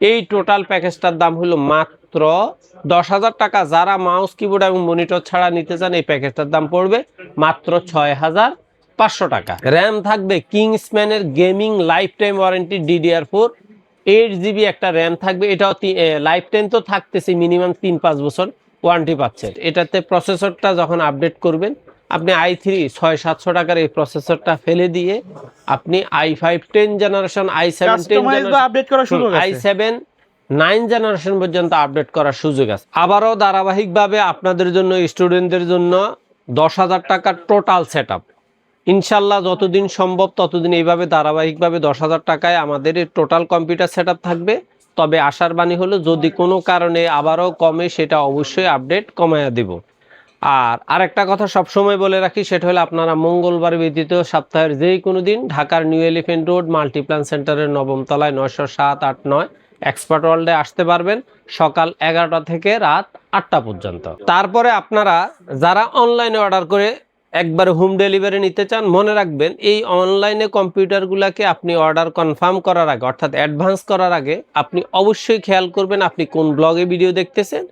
এই টোটাল প্যাকেজটার দাম হলো মাত্র 10,000 টাকা। যারা মাউস কিবোর্ড এবং মনিটর ছাড়া নিতে চান এই প্যাকেজটার দাম পড়বে মাত্র 6,500 টাকা। র্যাম থাকবে কিংসম্যানের gaming lifetime warranty DDR4 8GB একটা র্যাম থাকবে। এটাও লাইফ টাইম তো থাকতেছে, মিনিমাম 3-5 বছর ওয়ারেন্টি পাচ্ছেন। এটাতে প্রসেসরটা যখন আপডেট করবেন আপনি i3 600-700 টাকার এই প্রসেসরটা ফেলে দিয়ে আপনি i5 10 generation, i7 10 generation, i7 9 generation পর্যন্ত আপডেট করার সুযোগ আছে। আবারও ধারাবাহিকভাবে আপনাদের জন্য, স্টুডেন্টদের জন্য 10,000 টাকার টোটাল সেটআপ। ইনশাল্লাহ যতদিন সম্ভব ততদিন এইভাবে ধারাবাহিকভাবে 10,000 টাকায় আমাদের টোটাল কম্পিউটার সেটআপ থাকবে। তবে আশার বাণী হলো যদি কোনো কারণে আবারও কমে সেটা অবশ্যই আপডেট কমায়া দিব। আর আরেকটা কথা সবসময় বলে রাখি, সেটা হলো আপনারা মঙ্গলবার ব্যতীত সপ্তাহের যেই কোনো দিন ঢাকার নিউ এলিফ্যান্ট রোড মাল্টিপ্ল্যান সেন্টারের 9ম তলায় 907, 8, 9 এক্সপার্ট ওয়ার্ল্ডে আসতে পারবেন সকাল 11টা থেকে রাত 8টা পর্যন্ত। তারপরে আপনারা যারা অনলাইনে অর্ডার করে একবারে হোম ডেলিভারি নিতে চান, মনে রাখবেন এই অনলাইনে কম্পিউটারগুলোকে আপনি অর্ডার কনফার্ম করার আগে অর্থাৎ অ্যাডভান্স করার আগে আপনি অবশ্যই খেয়াল করবেন আপনি কোন ব্লগে ভিডিও দেখতেছেন,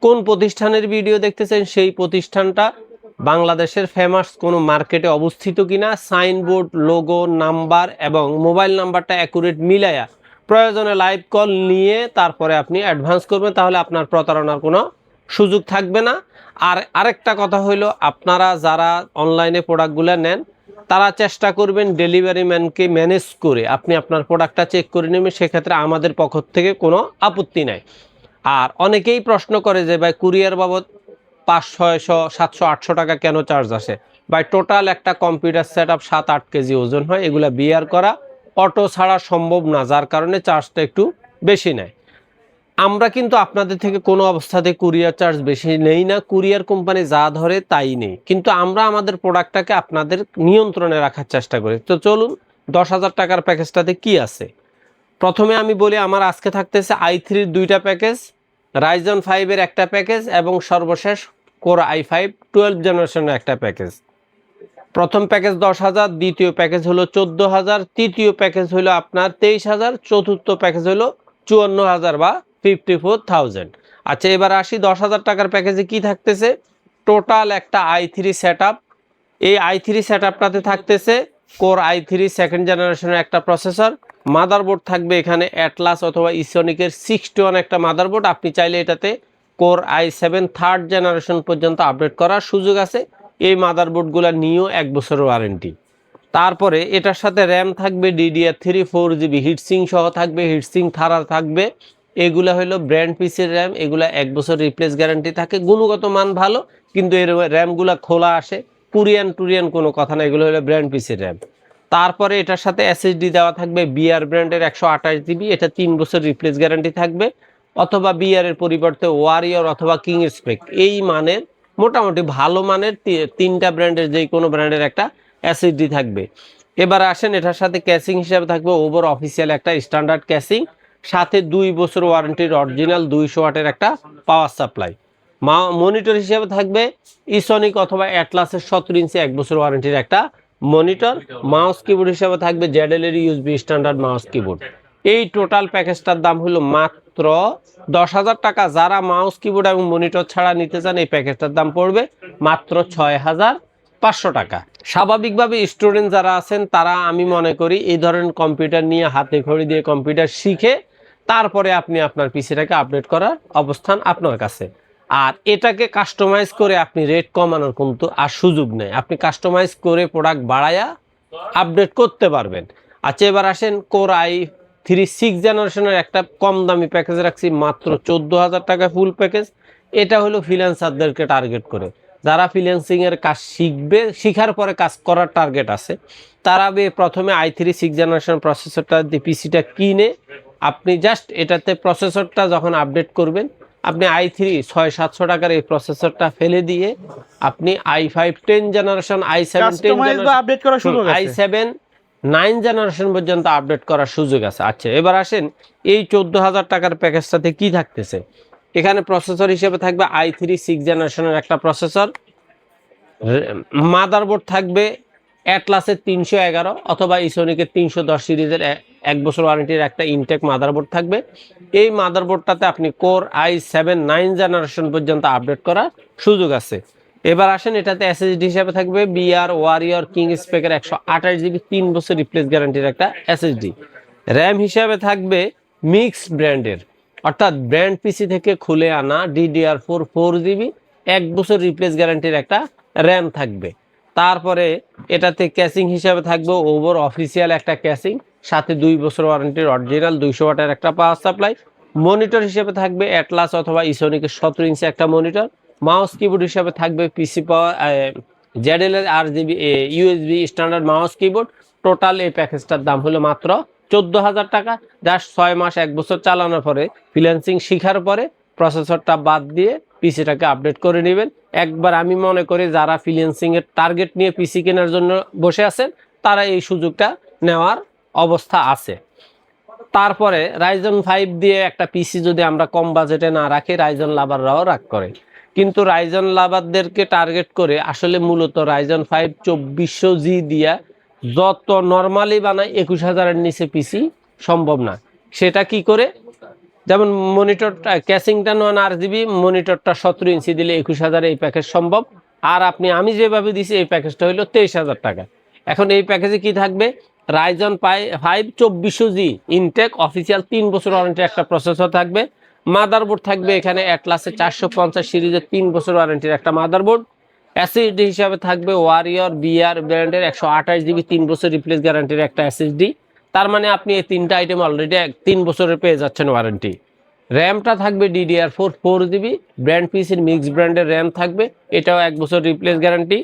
কোন প্রতিষ্ঠানের ভিডিও দেখতেছেন, সেই প্রতিষ্ঠানটা বাংলাদেশের ফেমাস কোনো মার্কেটে অবস্থিত কিনা, সাইনবোর্ড, লোগো, নাম্বার এবং মোবাইল নাম্বারটা অ্যাকুরেট মিলায়া প্রয়োজনে লাইভ কল নিয়ে তারপরে আপনি অ্যাডভান্স করবেন, তাহলে আপনার প্রতারণার কোনো সুযোগ থাকবে না। আর আরেকটা কথা হইলো, আপনারা যারা অনলাইনে প্রোডাক্টগুলো নেন তারা চেষ্টা করবেন ডেলিভারি ম্যানকে ম্যানেজ করে আপনি আপনার প্রোডাক্টটা চেক করে নেবেন, সেক্ষেত্রে আমাদের পক্ষ থেকে কোনো আপত্তি নাই। আর অনেকেই প্রশ্ন করে যে ভাই কুরিয়ার বাবদ 500, 600, 700, 800 টাকা কেন চার্জ আসে? ভাই টোটাল একটা কম্পিউটার সেটআপ 7-8 কেজি ওজন হয়, এগুলা বিয়ার করা অটো ছাড়া সম্ভব না, যার কারণে চার্জটা একটু বেশি নেয়। আমরা কিন্তু আপনাদের থেকে কোনো অবস্থাতে কুরিয়ার চার্জ বেশি নেই না, কুরিয়ার কোম্পানি যা ধরে তাই নেই, কিন্তু আমরা আমাদের প্রোডাক্টটাকে আপনাদের নিয়ন্ত্রণে রাখার চেষ্টা করি। তো চলুন 10,000 টাকার প্যাকেজটাতে কি আছে প্রথমে আমি বলি। আমার আজকে থাকতেছে i3-র 2টা প্যাকেজ, রাইজন 5-এর একটা প্যাকেজ এবং সর্বশেষ কোর i5 12 জেনারেশনের একটা প্যাকেজ। প্রথম প্যাকেজ 10,000, দ্বিতীয় প্যাকেজ হলো 14,000, তৃতীয় প্যাকেজ হলো আপনার 23,000, চতুর্থ প্যাকেজ হলো 54,000 বা 54,000। আচ্ছা, এবার আসি 10,000 টাকার প্যাকেজে কি থাকতেছে। টোটাল একটা i3 সেটআপ। এই i3 সেটআপটাতে থাকতেছে কোর i3 সেকেন্ড জেনারেশনের একটা প্রসেসর, মাদারবোর্ড থাকবে এখানে অ্যাটলাস অথবা ইসনিকের 61 একটা মাদারবোর্ড। আপনি চাইলে এটাতে কোর i7 থার্ড জেনারেশন পর্যন্ত আপডেট করার সুযোগ আছে। এই মাদারবোর্ডগুলো নিয়েও 1 বছরের ওয়ারেন্টি। তারপরে এটার সাথে র্যাম থাকবে DDR3 4GB, হিটসিং সহ থাকবে, হিটসিং থারা থাকবে। এগুলা হলো ব্র্যান্ড পিসির র্যাম, এগুলা 1 বছর রিপ্লেস গ্যারান্টি থাকে, গুণগত মান ভালো, কিন্তু এর র্যামগুলা খোলা আসে, টুরিয়ান কোনো কথা না, এগুলো হলো ব্র্যান্ড পিসির র্যাম। তারপরে এটার সাথে SSD দেওয়া থাকবে বিআর ব্র্যান্ডের 128GB, এটা 3 বছর রিপ্লেস গ্যারান্টি থাকবে, অথবা বিআর এর পরিবর্তে ওয়ারিয়র অথবা কিং স্পেক এই মানের মোটামুটি ভালো মানের 3টা ব্র্যান্ডের যে কোনো ব্র্যান্ডের একটা SSD থাকবে। এবার আসেন এটার সাথে ক্যাসিং হিসেবে থাকবে ওভার অফিসিয়াল একটা স্ট্যান্ডার্ড ক্যাসিং, সাথে 2 বছর ওয়ারেন্টির অরিজিনাল 200 ওয়াটের একটা পাওয়ার সাপ্লাই। মনিটর হিসেবে থাকবে ইসনিক অথবা অ্যাটলাসের 17 ইঞ্চি 1 বছর ওয়ারেন্টির একটা মনিটর। মাউস কিবোর্ড হিসেবে থাকবে জেডএল এর USB স্ট্যান্ডার্ড মাউস কিবোর্ড। এই টোটাল প্যাকেজটার দাম হলো মাত্র 10,000 টাকা। যারা মাউস কিবোর্ড এবং মনিটর ছাড়া নিতে চান এই প্যাকেজটার দাম পড়বে মাত্র 6,500 টাকা। স্বাভাবিকভাবে স্টুডেন্ট যারা আছেন তারা আমি মনে করি এই ধরনের কম্পিউটার নিয়ে হাতে খড়ি দিয়ে কম্পিউটার শিখে তারপরে আপনি আপনার পিসিটাকে আপডেট করার অবস্থান আপনার কাছে। আর এটাকে কাস্টমাইজ করে আপনি রেট কমানোর কিন্তু আর সুযোগ নেই, আপনি কাস্টমাইজ করে প্রোডাক্ট বাড়ায়া আপডেট করতে পারবেন। আচ্ছা, এবার আসেন কোর i3 6 জেনারেশনের একটা কম দামি প্যাকেজ রাখছি মাত্র 14,000 টাকা ফুল প্যাকেজ। এটা হলো ফ্রিল্যান্সারদেরকে টার্গেট করে, যারা ফ্রিল্যান্সিং এর কাজ শিখবে, শিখার পরে কাজ করার টার্গেট আছে, তারা প্রথমে i3 6 জেনারেশন প্রসেসরটা দিয়ে পিসিটা কিনে আপনি জাস্ট এটাতে প্রসেসরটা যখন আপডেট করবেন আপনি i3 600-700 টাকার এই প্রসেসরটা ফেলে দিয়ে আপনি i5 10 জেনারেশন, i7 9 জেনারেশন পর্যন্ত আপডেট করার সুযোগ আছে। আচ্ছা, এবার আসেন এই 14,000 টাকার প্যাকেজটাতে কি থাকতেছে। এখানে প্রসেসর হিসেবে থাকবে i3 6 জেনারেশনের একটা প্রসেসর, মাদারবোর্ড থাকবে অ্যাটলাসের 311 অথবা ইসোনিকের 310 সিরিজের 1 বছর ওয়ারেন্টির একটা ইনটেক মাদারবোর্ড থাকবে। এই মাদারবোর্ডটাতে আপনি কোর i7 9 জেনারেশন পর্যন্ত আপডেট করার সুযোগ আছে। এবার আসেন, এটাতে এসএসডি হিসাবে থাকবে বিআর ওয়ারিয়র কিং স্পেকের 128 জিবি 3 বছর রিপ্লেস গ্যারান্টির একটা এসএসডি। র্যাম হিসাবে থাকবে মিক্সড ব্র্যান্ডের, অর্থাৎ ব্র্যান্ড পিসি থেকে খুলে আনা DDR4 4 জিবি 1 বছর রিপ্লেস গ্যারান্টির একটা র্যাম থাকবে। তারপরে এটাতে ক্যাসিং হিসাবে থাকবে ওভার অফিসিয়াল একটা ক্যাসিং, সাথে 2 বছর ওয়ারেন্টির অরিজিনাল 200 ওয়াটের একটা পাওয়ার সাপ্লাই। মনিটর হিসেবে থাকবে অ্যাটলাস অথবা ইসোনিকের 17 ইঞ্চি একটা মনিটর। মাউস কিবোর্ড হিসাবে থাকবে পিসি পাওয়ার জেডএল এর RGB USB standard mouse keyboard. Total এই প্যাকেজটার দাম হলো মাত্র 14,000 টাকা। জাস্ট 6 মাস 1 বছর চালানোর পরে, ফ্রিল্যান্সিং শিখার পরে প্রসেসরটা বাদ দিয়ে পিসিটাকে আপডেট করে নেবেন। একবার আমি মনে করি যারা ফ্রিল্যান্সিং এর টার্গেট নিয়ে পিসি কেনার জন্য বসে আছেন, তারা এই সুযোগটা নেওয়ার অবস্থা আছে। তারপরে রাইজন 5 দিয়ে একটা পিসি যদি আমরা কম বাজেটে না রাখি, রাইজন লাভাররাও রাগ করে। কিন্তু রাইজন লাভারদেরকে টার্গেট করে আসলে মূলত রাইজন 5 2400G দিয়া যত নর্মালি বানায় 21,000-এর নিচে পিসি সম্ভব না। সেটা কি করে? যেমন মনিটরটা ক্যাসিংটা 9 RGB, মনিটরটা 17 ইঞ্চি দিলে 21,000 এই প্যাকেজ সম্ভব। আর আমি যেভাবে দিছি এই প্যাকেজটা হলো 23,000 টাকা। এখন এই প্যাকেজে কি থাকবে? রাইজন 5 2400G ইনটেক অফিসিয়াল 3 বছর ওয়ারেন্টি একটা প্রসেসর থাকবে। মাদারবোর্ড থাকবে এখানে অ্যাটলাসের 450 সিরিজের 3 বছর ওয়ারেন্টির একটা মাদারবোর্ড। এসএসডি হিসাবে থাকবে ওয়ারিয়র বিআর ব্র্যান্ডের 128 জিবি 3 বছর রিপ্লেস গ্যারান্টির একটা এসএসডি। তার মানে আপনি এই 3টা আইটেম অলরেডি 3 বছরের পেয়ে যাচ্ছেন ওয়ারেন্টি। র্যামটা থাকবে DDR4 4 জিবি, ব্র্যান্ড পিসির মিক্স ব্র্যান্ডের র্যাম থাকবে, এটাও 1 বছর রিপ্লেস গ্যারান্টি।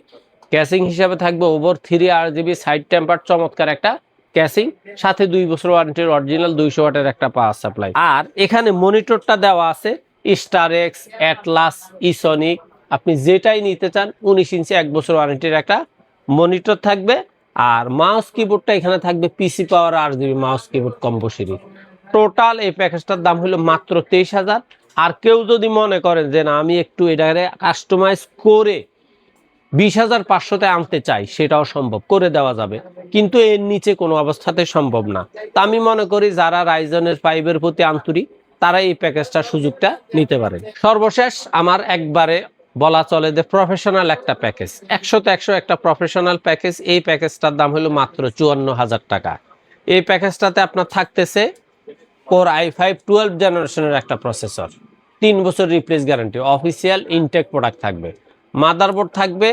ক্যাসিং হিসাবে থাকবে ওভার 3 RGB সাইড টেম্পার চমৎকার একটা ক্যাসিং, সাথে 2 বছর ওয়ারেন্টির অরিজিনাল 200 ওয়াটের একটা পাওয়ার সাপ্লাই। আর এখানে মনিটরটা দেওয়া আছে স্টারেক্স, অ্যাটলাস, ইসোনিক, আপনি যেটাই নিতে চান 19 ইঞ্চি 1 বছর ওয়ারেন্টির একটা মনিটর থাকবে। আর মাউস কিবোর্ডটা এখানে থাকবে পিসি পাওয়ার RGB mouse keyboard combo series. Total এই প্যাকেজটার দাম হলো মাত্র 23,000। আর কেউ যদি মনে করেন যে না, আমি একটু এটাকে কাস্টমাইজ করে 20,500-তে আনতে চাই, সেটাও সম্ভব, করে দেওয়া যাবে, কিন্তু এর নিচে কোনো অবস্থাতে সম্ভব না। তা আমি মনে করি যারা রাইজনের 5-এর প্রতি আন্তরিক, তারা এই প্যাকেজটার সুযোগটা নিতে পারে। সর্বশেষ আমার একবারে বলা চলে যে প্রফেশনাল একটা প্যাকেজ, 100তে 100 একটা প্রফেশনাল প্যাকেজ। এই প্যাকেজটার দাম হলো মাত্র 54,000 টাকা। এই প্যাকেজটাতে আপনার থাকতেছে কোর i5 12 জেনারেশনের একটা প্রসেসর, 3 বছর replace guarantee, official Intel product থাকবে। মাদারবোর্ড থাকবে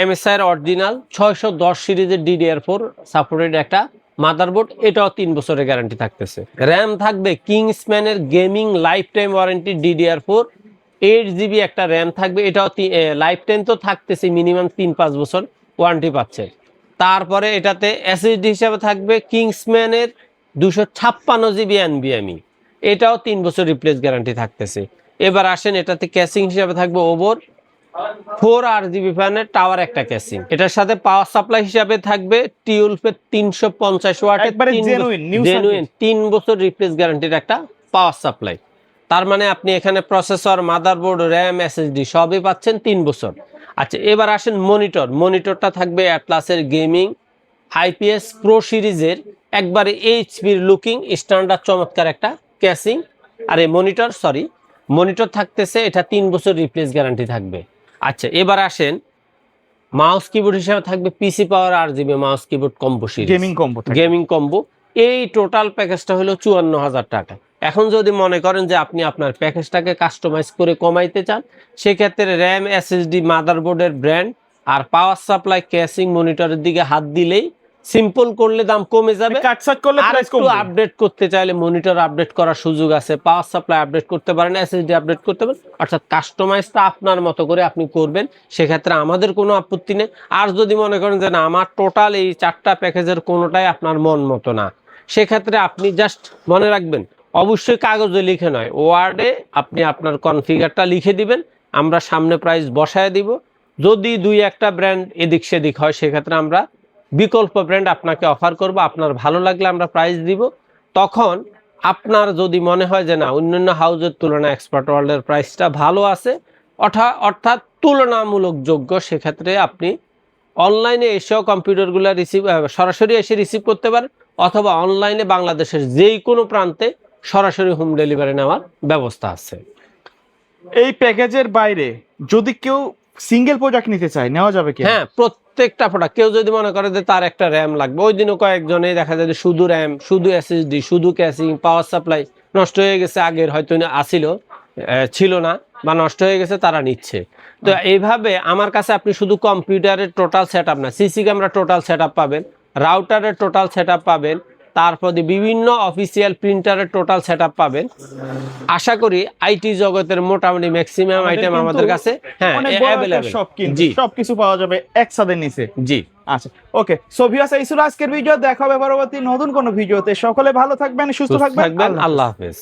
MSI এর অরিজিনাল 610 সিরিজের DDR4 সাপোর্টেড একটা মাদারবোর্ড, এটাও 3 বছরের গ্যারান্টি থাকতেছে। র্যাম থাকবে কিংসম্যানের gaming lifetime warranty DDR4 8 GB একটা র্যাম থাকবে, এটাও লাইফ টাইম তো থাকতেছে, মিনিমাম 3-5 বছর ওয়ারেন্টি পাচ্ছে। তারপরে এটাতে এসএসডি হিসাবে থাকবে কিংসম্যানের 256GB NVMe, এটাও 3 বছর রিপ্লেস গ্যারান্টি থাকতেছে। এবার আসেন, এটাতে ক্যাসিং হিসাবে থাকবে ওভার 4 RGB ফ্যানের টাওয়ার একটা ক্যাসিং। এটার সাথে পাওয়ার সাপ্লাই হিসাবে থাকবে টিউলফের 350 ওয়াটের জেনুইন 3 বছর রিপ্লেস গ্যারান্টির একটা পাওয়ার সাপ্লাই। তার মানে আপনি এখানে প্রসেসর, মাদারবোর্ড, র্যাম, এসএসডি সবই পাচ্ছেন 3 বছর। আচ্ছা, এবার আসেন মনিটরটা থাকবে অ্যাটলাসের গেমিং IPS প্রো সিরিজের একবারে এইচপির লুকিং স্ট্যান্ডার্ড চমৎকার একটা ক্যাসিং। আর এই মনিটর থাকতেছে, এটা 3 বছর রিপ্লেস গ্যারান্টি থাকবে। আচ্ছা, এবার আসেন, মাউস কিবোর্ড হিসেবে থাকবে পিসি পাওয়ার RGB mouse keyboard combo series, gaming combo. এই টোটাল প্যাকেজটা হলো 54,000 টাকা। এখন যদি মনে করেন যে আপনি আপনার প্যাকেজটাকে কাস্টমাইজ করে কমাইতে চান, সেক্ষেত্রে র্যাম, এসএসডি, মাদারবোর্ডের ব্র্যান্ড আর পাওয়ার সাপ্লাই, ক্যাসিং, মনিটরের দিকে হাত দিলেই, সিম্পল করলে দাম কমে যাবে। আর একটু আপডেট করতে চাইলে মনিটর আপডেট করার সুযোগ আছে, পাওয়ার সাপ্লাই আপডেট করতে পারেন, এসএসডি আপডেট করতে পারেন, অর্থাৎ কাস্টমাইজটা আপনার মতো করে আপনি করবেন, সেক্ষেত্রে আমাদের কোনো আপত্তি নেই। আর যদি মনে করেন যে না, আমার টোটাল এই 4টা প্যাকেজের কোনোটাই আপনার মন মতো না, সেক্ষেত্রে আপনি জাস্ট মনে রাখবেন, অবশ্যই কাগজে লিখে নয়, ওয়ার্ডে আপনি আপনার কনফিগারটা লিখে দিবেন, আমরা সামনে প্রাইস বসায় দিব। যদি 2-1টা ব্র্যান্ড এদিক সেদিক হয়, সেক্ষেত্রে আমরা বিকল্প ব্র্যান্ড আপনাকে অফার করব, আপনার ভালো লাগলে আমরা প্রাইস দিব। তখন আপনার যদি মনে হয় যে না, অন্যান্য হাউজের তুলনায় এক্সপার্ট ওয়ার্ল্ডের প্রাইসটা ভালো আছে, অর্থাৎ তুলনামূলক যোগ্য, সেক্ষেত্রে আপনি অনলাইনে এসেও কম্পিউটারগুলো সরাসরি এসে রিসিভ করতে পারেন, অথবা অনলাইনে বাংলাদেশের যেই কোনো প্রান্তে সরাসরি হোম ডেলিভারি নেওয়ার ব্যবস্থা আছে। এই প্যাকেজের বাইরে যদি কেউ সিঙ্গেল প্রোডাক্ট নিতে চায়, নেওয়া যাবে কি? হ্যাঁ, প্রত্যেকটা প্রোডাক্ট, কেউ যদি মনে করে যে তার একটা র্যাম লাগবে, ওই দিনও কয়েকজনে দেখা যায় যে শুধু র্যাম, শুধু এসএসডি, শুধু ক্যাসিং, পাওয়ার সাপ্লাই নষ্ট হয়ে গেছে, আগের হয়তো ছিল না বা নষ্ট হয়ে গেছে, তারা নিচ্ছে। তো এইভাবে আমার কাছে আপনি শুধু কম্পিউটারের টোটাল সেট আপ না, CC camera total set up পাবেন, রাউটারের টোটাল সেট আপ পাবেন, তারপরে বিভিন্ন অফিসিয়াল প্রিন্টারের টোটাল সেট আপ পাবেন। আশা করি আইটি জগতের মোটামুটি ম্যাক্সিমাম আইটেম আমাদের কাছে অনেক বড় একটা অ্যাভেলেবল। শপ, কিন্তু জি সবকিছু পাওয়া যাবে একসাথে নিচে। জি। আচ্ছা, ওকে। সো ভিউয়ার্স, এই ছিল আজকের ভিডিও। দেখা হবে পরবর্তী নতুন কোনো ভিডিওতে। সকলে ভালো থাকবেন, সুস্থ থাকবেন। আল্লাহ হাফেজ।